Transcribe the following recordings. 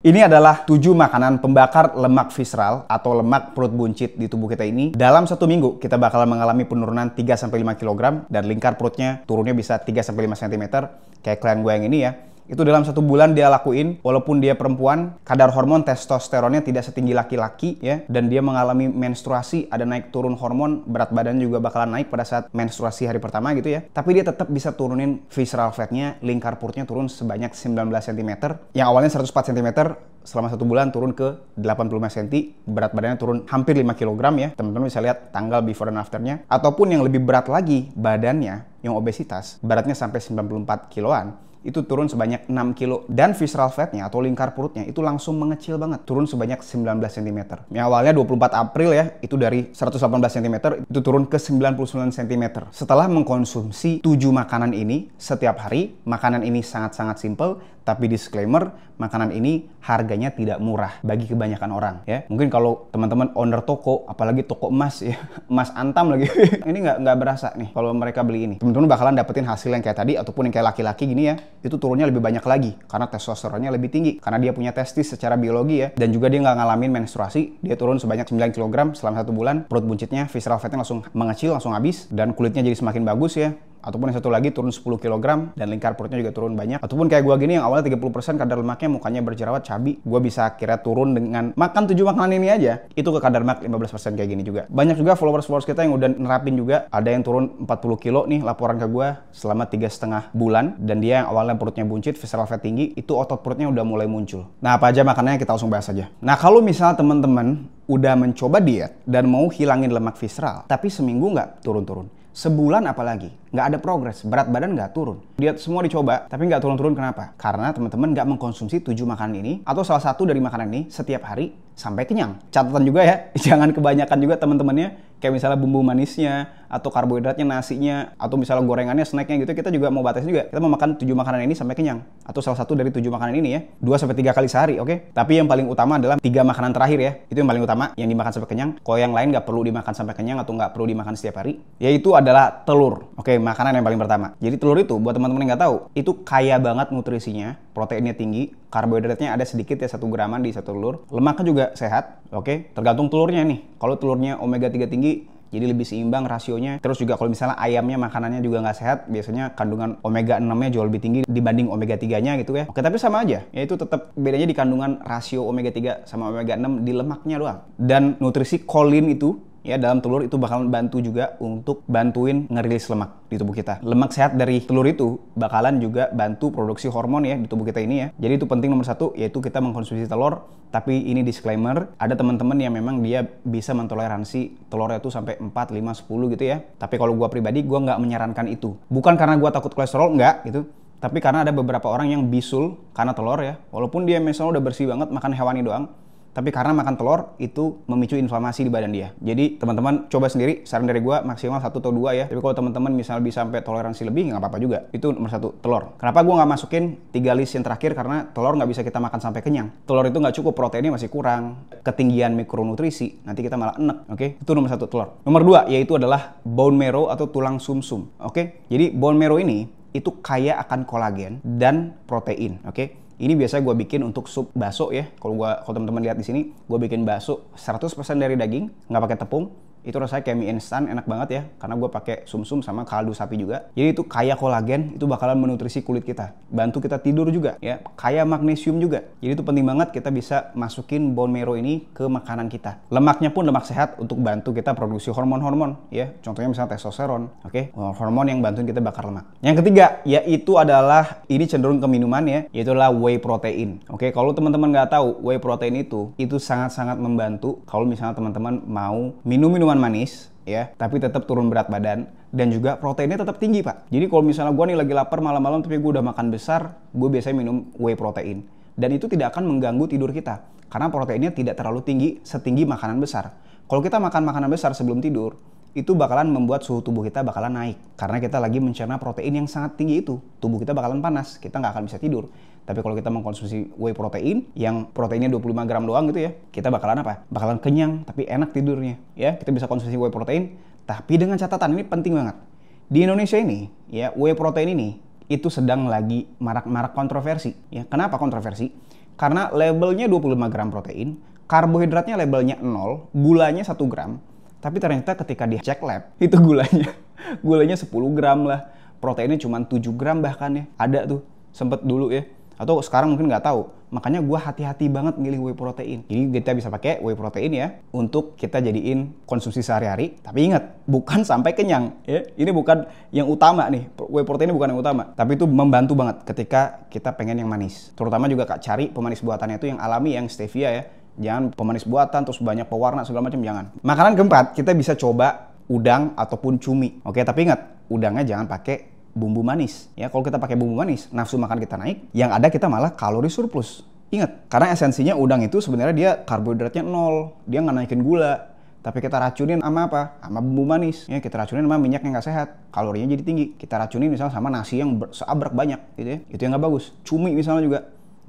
Ini adalah 7 makanan pembakar lemak visceral atau lemak perut buncit di tubuh kita ini. Dalam 1 minggu kita bakal mengalami penurunan 3-5 kg dan lingkar perutnya turunnya bisa 3-5 cm. Kayak klien gue yang ini ya. Itu dalam 1 bulan dia lakuin, walaupun dia perempuan, kadar hormon testosteronnya tidak setinggi laki-laki ya, dan dia mengalami menstruasi, ada naik turun hormon, berat badan juga bakalan naik pada saat menstruasi hari pertama gitu ya. Tapi dia tetap bisa turunin visceral fatnya, lingkar perutnya turun sebanyak 19 cm. Yang awalnya 104 cm, selama 1 bulan turun ke 85 cm, berat badannya turun hampir 5 kg ya. Teman-teman bisa lihat tanggal before dan afternya. Ataupun yang lebih berat lagi, badannya, yang obesitas, beratnya sampai 94 kiloan, itu turun sebanyak 6 kilo. Dan visceral fatnya atau lingkar perutnya itu langsung mengecil banget, turun sebanyak 19 cm. Yang awalnya 24 April ya, itu dari 118 cm, itu turun ke 99 cm. Setelah mengkonsumsi 7 makanan ini setiap hari, makanan ini sangat-sangat simple, tapi disclaimer, makanan ini harganya tidak murah bagi kebanyakan orang ya. Mungkin kalau teman-teman owner toko, apalagi toko emas ya, emas antam lagi, ini nggak berasa nih kalau mereka beli ini. Teman-teman bakalan dapetin hasil yang kayak tadi, ataupun yang kayak laki-laki gini ya, itu turunnya lebih banyak lagi karena testosteronnya lebih tinggi, karena dia punya testis secara biologi ya, dan juga dia nggak ngalamin menstruasi. Dia turun sebanyak 9 kg selama 1 bulan, perut buncitnya, visceral fatnya langsung mengecil, langsung habis, dan kulitnya jadi semakin bagus ya. Ataupun yang satu lagi turun 10 kg dan lingkar perutnya juga turun banyak. Ataupun kayak gua gini yang awalnya 30% kadar lemaknya, mukanya berjerawat, cabi, gua bisa kira turun dengan makan 7 makanan ini aja, itu ke kadar lemak 15% kayak gini juga. Banyak juga followers kita yang udah nerapin juga, ada yang turun 40 kilo nih laporan ke gua selama 3,5 bulan, dan dia yang awalnya perutnya buncit, visceral fat tinggi, itu otot perutnya udah mulai muncul. Nah, apa aja makanannya kita langsung bahas aja. Nah, kalau misalnya teman-teman udah mencoba diet dan mau hilangin lemak visceral, tapi seminggu nggak turun-turun, sebulan apalagi, nggak ada progres, berat badan nggak turun. Diet semua dicoba, tapi nggak turun-turun. Kenapa? Karena teman-teman nggak mengkonsumsi 7 makanan ini, atau salah satu dari makanan ini setiap hari sampai kenyang. Catatan juga ya, jangan kebanyakan juga teman-temannya. Kayak misalnya bumbu manisnya, atau karbohidratnya, nasinya, atau misalnya gorengannya, snacknya gitu, kita juga mau batasi juga. Kita mau makan 7 makanan ini sampai kenyang. Atau salah satu dari 7 makanan ini ya, 2-3 kali sehari, oke? Tapi yang paling utama adalah 3 makanan terakhir ya. Itu yang paling utama, yang dimakan sampai kenyang. Kalau yang lain nggak perlu dimakan sampai kenyang, atau nggak perlu dimakan setiap hari, yaitu adalah telur. Oke, makanan yang paling pertama. Jadi telur itu, buat teman-teman yang nggak tahu, itu kaya banget nutrisinya, proteinnya tinggi, karbohidratnya ada sedikit ya, 1 graman di 1 telur. Lemaknya juga sehat, oke? Tergantung telurnya nih. Kalau telurnya omega 3 tinggi, jadi lebih seimbang rasionya. Terus juga kalau misalnya ayamnya makanannya juga nggak sehat, biasanya kandungan omega 6-nya jauh lebih tinggi dibanding omega 3-nya gitu ya. Oke, tapi sama aja, yaitu tetap bedanya di kandungan rasio omega 3 sama omega 6 di lemaknya doang. Dan nutrisi kolin itu ya dalam telur itu bakalan bantu juga untuk bantuin ngerilis lemak di tubuh kita. Lemak sehat dari telur itu bakalan juga bantu produksi hormon ya di tubuh kita ini ya. Jadi itu penting nomor 1, yaitu kita mengkonsumsi telur. Tapi ini disclaimer, ada teman-teman yang memang dia bisa mentoleransi telurnya itu sampai 4, 5, 10 gitu ya. Tapi kalau gua pribadi, gua nggak menyarankan itu. Bukan karena gua takut kolesterol, nggak gitu. Tapi karena ada beberapa orang yang bisul karena telur ya. Walaupun dia misalnya udah bersih banget makan hewani doang, tapi karena makan telur itu memicu inflamasi di badan dia. Jadi teman-teman coba sendiri, saran dari gua maksimal 1 atau 2 ya. Tapi kalau teman-teman misal bisa sampai toleransi lebih, nggak apa-apa juga. Itu nomor 1, telur. Kenapa gua nggak masukin 3 list yang terakhir? Karena telur nggak bisa kita makan sampai kenyang. Telur itu nggak cukup, proteinnya masih kurang, ketinggian mikronutrisi, nanti kita malah enek. Oke? Itu nomor 1, telur. Nomor 2 yaitu adalah bone marrow atau tulang sumsum. Oke? Jadi bone marrow ini itu kaya akan kolagen dan protein. Oke? Ini biasa gue bikin untuk sup bakso ya. Kalau teman-teman lihat di sini, gue bikin bakso 100% dari daging, nggak pakai tepung. Itu rasanya kayak mie instan, enak banget ya. Karena gue pakai sumsum sama kaldu sapi juga. Jadi itu kaya kolagen, itu bakalan menutrisi kulit kita. Bantu kita tidur juga ya. Kaya magnesium juga. Jadi itu penting banget kita bisa masukin bone marrow ini ke makanan kita. Lemaknya pun lemak sehat untuk bantu kita produksi hormon-hormon ya. Contohnya misalnya testosteron, oke? Hormon yang bantuin kita bakar lemak. Yang ketiga yaitu adalah, ini cenderung ke minuman ya, yaitu adalah whey protein. Oke, kalau teman-teman nggak tahu, whey protein itu sangat-sangat membantu kalau misalnya teman-teman mau minum minuman manis ya, tapi tetap turun berat badan, dan juga proteinnya tetap tinggi pak. Jadi kalau misalnya gue nih lagi lapar malam-malam tapi gue udah makan besar, gue biasanya minum whey protein, dan itu tidak akan mengganggu tidur kita karena proteinnya tidak terlalu tinggi setinggi makanan besar. Kalau kita makan makanan besar sebelum tidur, itu bakalan membuat suhu tubuh kita bakalan naik karena kita lagi mencerna protein yang sangat tinggi itu. Tubuh kita bakalan panas, kita nggak akan bisa tidur. Tapi kalau kita mengkonsumsi whey protein yang proteinnya 25 gram doang gitu ya, kita bakalan apa? Bakalan kenyang tapi enak tidurnya ya. Kita bisa konsumsi whey protein, tapi dengan catatan, ini penting banget. Di Indonesia ini ya, whey protein ini itu sedang lagi marak-marak kontroversi ya. Kenapa kontroversi? Karena labelnya 25 gram protein, karbohidratnya labelnya 0, gulanya 1 gram. Tapi ternyata ketika dicek lab, itu gulanya 10 gram lah. Proteinnya cuma 7 gram bahkan ya. Ada tuh, sempet dulu ya. Atau sekarang mungkin nggak tahu. Makanya gue hati-hati banget milih whey protein. Jadi kita bisa pakai whey protein ya untuk kita jadiin konsumsi sehari-hari. Tapi ingat, bukan sampai kenyang ya. Ini bukan yang utama nih. Whey protein ini bukan yang utama. Tapi itu membantu banget ketika kita pengen yang manis. Terutama juga Kak cari pemanis buatannya itu yang alami, yang stevia ya. Jangan pemanis buatan terus banyak pewarna segala macam, jangan. Makanan keempat, kita bisa coba udang ataupun cumi. Oke, tapi ingat, udangnya jangan pakai bumbu manis. Ya, kalau kita pakai bumbu manis, nafsu makan kita naik, yang ada kita malah kalori surplus. Ingat, karena esensinya udang itu sebenarnya dia karbohidratnya 0, dia nggak naikin gula. Tapi kita racunin sama apa? Sama bumbu manis. Ya, kita racunin sama minyak yang nggak sehat, kalorinya jadi tinggi. Kita racunin misalnya sama nasi yang seabrek banyak, gitu ya. Itu yang nggak bagus. Cumi misalnya juga,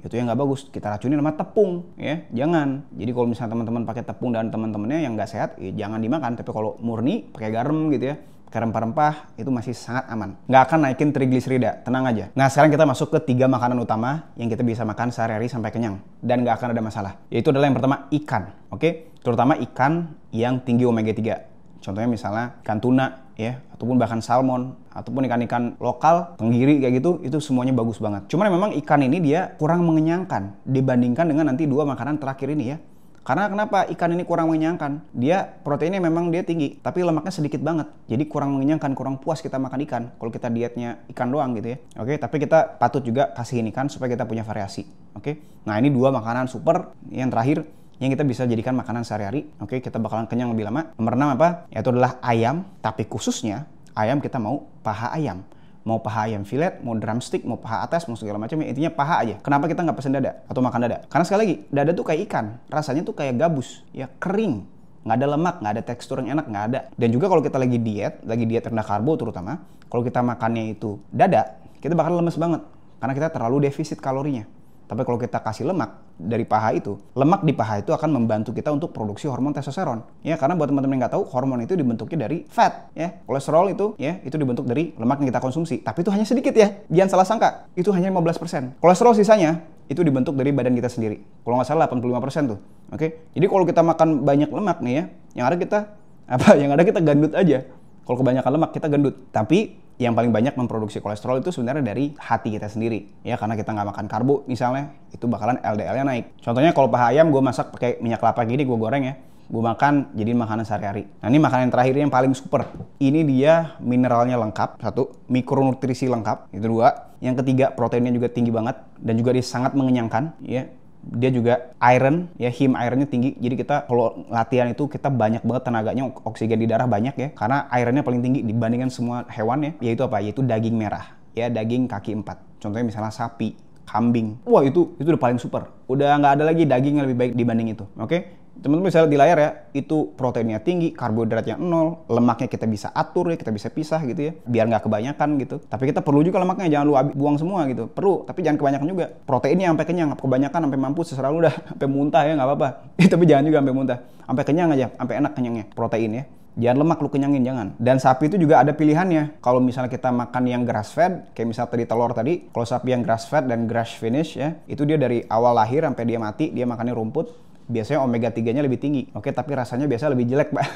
itu yang nggak bagus. Kita racunin sama tepung, ya. Jangan. Jadi kalau misalnya teman-teman pakai tepung dan teman-temannya yang nggak sehat, ya jangan dimakan. Tapi kalau murni, pakai garam gitu ya, pakai rempah-rempah, itu masih sangat aman. Nggak akan naikin trigliserida, tenang aja. Nah, sekarang kita masuk ke 3 makanan utama yang kita bisa makan sehari-hari sampai kenyang. Dan nggak akan ada masalah. Yaitu adalah yang pertama, ikan. Oke? Terutama ikan yang tinggi omega 3. Contohnya misalnya ikan tuna, ya, ataupun bahkan salmon, ataupun ikan-ikan lokal, tenggiri kayak gitu, itu semuanya bagus banget. Cuman memang ikan ini dia kurang mengenyangkan dibandingkan dengan nanti 2 makanan terakhir ini ya. Karena kenapa ikan ini kurang mengenyangkan? Dia proteinnya memang dia tinggi, tapi lemaknya sedikit banget. Jadi kurang mengenyangkan, kurang puas kita makan ikan. Kalau kita dietnya ikan doang gitu ya. Oke, tapi kita patut juga kasihin ikan supaya kita punya variasi. Oke, nah ini 2 makanan super. Yang terakhir yang kita bisa jadikan makanan sehari-hari. Oke, kita bakalan kenyang lebih lama. Nomor 6 apa? Yaitu adalah ayam, tapi khususnya ayam kita mau paha ayam. Mau paha ayam filet, mau drumstick, mau paha atas, mau segala macam, ya intinya paha aja. Kenapa kita nggak pesen dada atau makan dada? Karena sekali lagi, dada tuh kayak ikan, rasanya tuh kayak gabus, ya kering, nggak ada lemak, nggak ada tekstur yang enak, nggak ada. Dan juga kalau kita lagi diet rendah karbo terutama, kalau kita makannya itu dada, kita bakal lemes banget, karena kita terlalu defisit kalorinya. Tapi kalau kita kasih lemak dari paha itu, lemak di paha itu akan membantu kita untuk produksi hormon testosteron. Ya, karena buat teman-teman yang nggak tahu, hormon itu dibentuknya dari fat. Ya, kolesterol itu, ya, itu dibentuk dari lemak yang kita konsumsi. Tapi itu hanya sedikit ya. Jangan salah sangka, itu hanya 15%. Kolesterol sisanya itu dibentuk dari badan kita sendiri. Kalau nggak salah 85% tuh. Oke, jadi kalau kita makan banyak lemak nih ya, yang ada kita gendut aja. Kalau kebanyakan lemak kita gendut. Tapi yang paling banyak memproduksi kolesterol itu sebenarnya dari hati kita sendiri. Ya, karena kita nggak makan karbo misalnya, itu bakalan LDL-nya naik. Contohnya kalau paha ayam gue masak pakai minyak kelapa gini, gue goreng ya. Gue makan jadiin makanan sehari-hari. Nah, ini makanan yang terakhir yang paling super. Ini dia mineralnya lengkap, 1. Mikronutrisi lengkap, itu 2. Yang ketiga, proteinnya juga tinggi banget. Dan juga dia sangat mengenyangkan, ya. Dia juga iron, ya, heme ironnya tinggi. Jadi kita kalau latihan itu kita banyak banget tenaganya, oksigen di darah banyak ya. Karena ironnya paling tinggi dibandingkan semua hewan ya. Yaitu apa? Yaitu daging merah, ya, daging kaki 4. Contohnya misalnya sapi, kambing. Wah, itu udah paling super. Udah nggak ada lagi daging yang lebih baik dibanding itu. Oke? Teman-teman bisa lihat di layar ya, itu proteinnya tinggi, karbohidratnya 0, lemaknya kita bisa atur ya, kita bisa pisah gitu ya, biar nggak kebanyakan gitu. Tapi kita perlu juga lemaknya, jangan lu buang semua gitu. Perlu, tapi jangan kebanyakan juga. Proteinnya sampai kenyang, kebanyakan sampai mampus, terserah lu dah, sampai muntah ya nggak apa-apa. Tapi jangan juga sampai muntah, sampai kenyang aja, sampai enak kenyangnya, protein ya. Jangan lemak lu kenyangin, jangan. Dan sapi itu juga ada pilihannya. Kalau misalnya kita makan yang grass fed, kayak misalnya tadi telur tadi, kalau sapi yang grass fed dan grass finish ya, itu dia dari awal lahir sampai dia mati, dia makannya rumput. Biasanya omega 3-nya lebih tinggi. Oke, tapi rasanya biasa lebih jelek, Pak.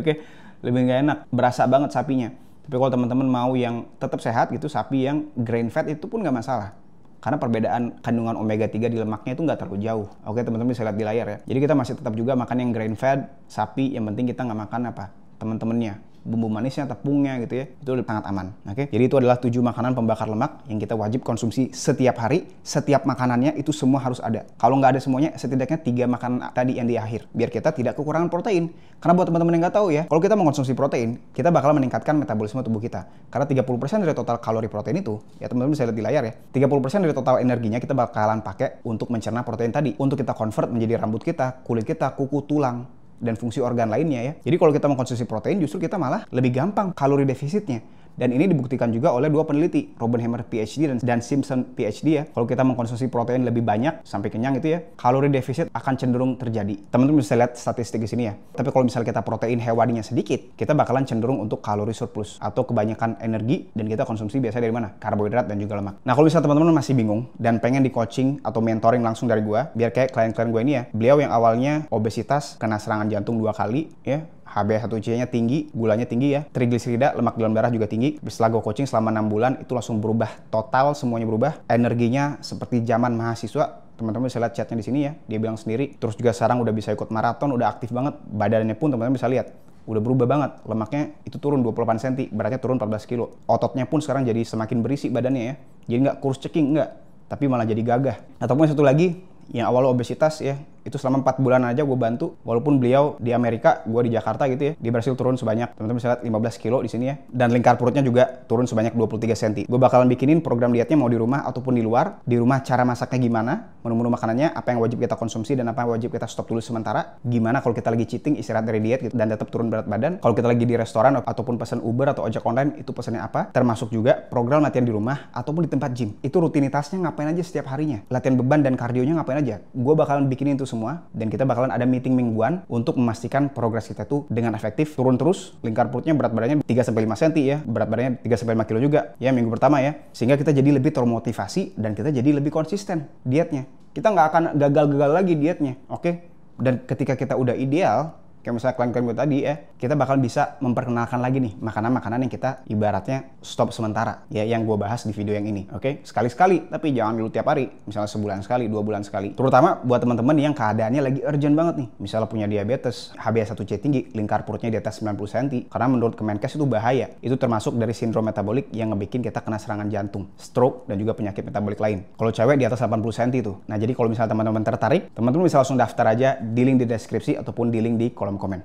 Oke, lebih nggak enak. Berasa banget sapinya. Tapi kalau teman-teman mau yang tetap sehat gitu, sapi yang grain fed itu pun nggak masalah. Karena perbedaan kandungan omega 3 di lemaknya itu nggak terlalu jauh. Oke, teman-teman bisa lihat di layar ya. Jadi kita masih tetap juga makan yang grain fed, sapi, yang penting kita nggak makan apa? Teman-temannya. Bumbu manisnya, tepungnya gitu ya, itu sangat aman. Oke, jadi itu adalah 7 makanan pembakar lemak yang kita wajib konsumsi setiap hari. Setiap makanannya itu semua harus ada. Kalau nggak ada semuanya, setidaknya 3 makanan tadi yang di akhir, biar kita tidak kekurangan protein. Karena buat teman-teman yang nggak tahu ya, kalau kita mengkonsumsi protein, kita bakal meningkatkan metabolisme tubuh kita. Karena 30% dari total kalori protein itu, ya teman-teman bisa lihat di layar ya, 30% dari total energinya kita bakalan pakai untuk mencerna protein tadi, untuk kita convert menjadi rambut kita, kulit kita, kuku, tulang, dan fungsi organ lainnya ya. Jadi kalau kita mengkonsumsi protein, justru kita malah lebih gampang kalori defisitnya. Dan ini dibuktikan juga oleh dua peneliti, Robin Hammer PhD dan Simpson PhD ya. Kalau kita mengkonsumsi protein lebih banyak sampai kenyang itu ya, kalori defisit akan cenderung terjadi. Teman-teman bisa lihat statistik di sini ya. Tapi kalau misalnya kita protein hewaninya sedikit, kita bakalan cenderung untuk kalori surplus atau kebanyakan energi, dan kita konsumsi biasanya dari mana? Karbohidrat dan juga lemak. Nah, kalau misalnya teman-teman masih bingung dan pengen di coaching atau mentoring langsung dari gua, biar kayak klien-klien gue ini ya, beliau yang awalnya obesitas, kena serangan jantung 2 kali ya, HbA1c-nya tinggi, gulanya tinggi ya, trigliserida, lemak dalam darah juga tinggi. Setelah gue coaching selama 6 bulan, itu langsung berubah total, semuanya berubah. Energinya seperti zaman mahasiswa. Teman-teman bisa lihat chatnya di sini ya, dia bilang sendiri. Terus juga sekarang udah bisa ikut maraton, udah aktif banget. Badannya pun teman-teman bisa lihat, udah berubah banget. Lemaknya itu turun 28 cm, beratnya turun 14 kilo. Ototnya pun sekarang jadi semakin berisi badannya ya. Jadi nggak kurus ceking, nggak. Tapi malah jadi gagah. Ataupun satu lagi, yang awal obesitas ya, itu selama 4 bulan aja gue bantu. Walaupun beliau di Amerika, gue di Jakarta gitu ya, dia berhasil turun sebanyak, teman-teman bisa lihat 15 kilo di sini ya. Dan lingkar perutnya juga turun sebanyak 23 cm. Gue bakalan bikinin program dietnya mau di rumah ataupun di luar. Di rumah cara masaknya gimana, menu-menu makanannya, apa yang wajib kita konsumsi dan apa yang wajib kita stop dulu sementara. Gimana kalau kita lagi cheating, istirahat dari diet gitu, dan tetap turun berat badan. Kalau kita lagi di restoran ataupun pesan Uber atau ojek online, itu pesannya apa. Termasuk juga program latihan di rumah ataupun di tempat gym. Itu rutinitasnya ngapain aja setiap harinya. Latihan beban dan kardionya ngapain aja. Gue bakalan bikinin itu semua, dan kita bakalan ada meeting mingguan untuk memastikan progres kita tuh dengan efektif turun terus. Lingkar perutnya berat badannya 3-5 cm ya, berat badannya 3-5 kilo juga ya minggu pertama ya, sehingga kita jadi lebih termotivasi dan kita jadi lebih konsisten dietnya. Kita nggak akan gagal-gagal lagi dietnya, oke? Dan ketika kita udah ideal, kayak misalnya klien-klien gue tadi ya, kita bakal bisa memperkenalkan lagi nih makanan-makanan yang kita ibaratnya stop sementara ya, yang gue bahas di video yang ini, oke? Sekali-sekali, tapi jangan dulu tiap hari, misalnya sebulan sekali, 2 bulan sekali. Terutama buat teman-teman yang keadaannya lagi urgent banget nih, misalnya punya diabetes, HbA1c tinggi, lingkar perutnya di atas 90 cm, karena menurut Kemenkes itu bahaya. Itu termasuk dari sindrom metabolik yang ngebikin kita kena serangan jantung, stroke, dan juga penyakit metabolik lain. Kalau cewek di atas 80 cm itu. Nah, jadi kalau misalnya teman-teman tertarik, teman-teman bisa langsung daftar aja di link di deskripsi ataupun di link di kolom komen.